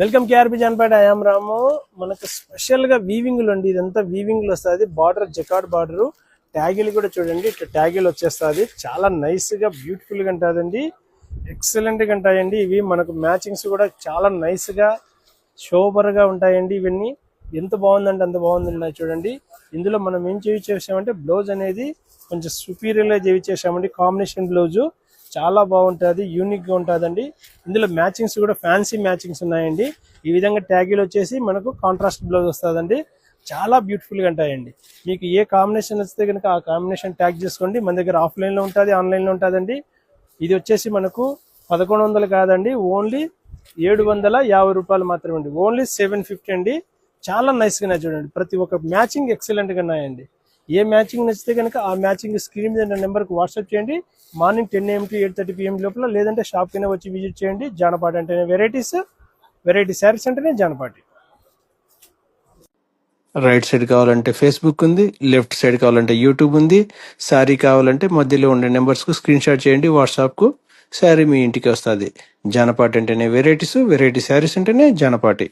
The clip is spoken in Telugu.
Welcome KRP Janpeta. ఐఎమ్ రాము. మనకు స్పెషల్ గా వీవింగ్ అండి. ఇదంతా వీవింగ్ లో వస్తుంది. బార్డర్ జకార్డ్ బార్డర్, ట్యాగిల్ కూడా చూడండి, ఇట్లా ట్యాగిల్ వచ్చేస్తుంది. చాలా నైస్ గా బ్యూటిఫుల్ గా ఉంటుందండి. ఎక్సలెంట్ గా ఉంటాయండి ఇవి. మనకు మ్యాచింగ్స్ కూడా చాలా నైస్ గా సూపర్ గా ఉంటాయండి. ఇవన్నీ ఎంత బాగుందంటే అంత బాగుంది చూడండి. ఇందులో మనం ఏం చేసామంటే బ్లౌజ్ అనేది కొంచెం సుపీరియర్ గా చేసామండి. కాంబినేషన్ బ్లౌజ్ చాలా బాగుంటుంది, యూనిక్ గా ఉంటుందండి. ఇందులో మ్యాచింగ్స్ కూడా ఫ్యాన్సీ మ్యాచింగ్స్ ఉన్నాయండి. ఈ విధంగా ట్యాగీలు వచ్చేసి మనకు కాంట్రాస్ట్ బ్లౌజ్ వస్తుందండి. చాలా బ్యూటిఫుల్ గా ఉంటాయండి. మీకు ఏ కాంబినేషన్ వస్తే కనుక ఆ కాంబినేషన్ ట్యాగ్ చేసుకోండి. మన దగ్గర ఆఫ్లైన్ లో ఉంటుంది, ఆన్లైన్ లో ఉంటుందండి. ఇది వచ్చేసి మనకు 1100 కాదండి, ఓన్లీ 750 రూపాయలు మాత్రమే అండి. ఓన్లీ 750 అండి. చాలా నైస్ గా చూడండి. ప్రతి ఒక్క మ్యాచింగ్ ఎక్సలెంట్ గా ఉన్నాయండి. ఏ మ్యాచింగ్ నచ్చితే కనుక ఆ మ్యాచింగ్ స్క్రీన్ మీద నెంబర్కి వాట్సాప్ చేయండి. మార్నింగ్ 10 AM to 8:30 PM లోపల, లేదంటే షాప్ కింద వచ్చి విజిట్ చేయండి. జానపాటి అంటేనే వెరైటీ శారీస్ అంటేనే జానపాటి. రైట్ సైడ్ కావాలంటే ఫేస్బుక్ ఉంది, లెఫ్ట్ సైడ్ కావాలంటే యూట్యూబ్ ఉంది. శారీ కావాలంటే మధ్యలో ఉండే నెంబర్స్కు స్క్రీన్ షాట్ చేయండి వాట్సాప్కు. శారీ మీ ఇంటికి వస్తుంది. జానపాటి అంటేనే వెరైటీ శారీస్ అంటేనే జానపాటి.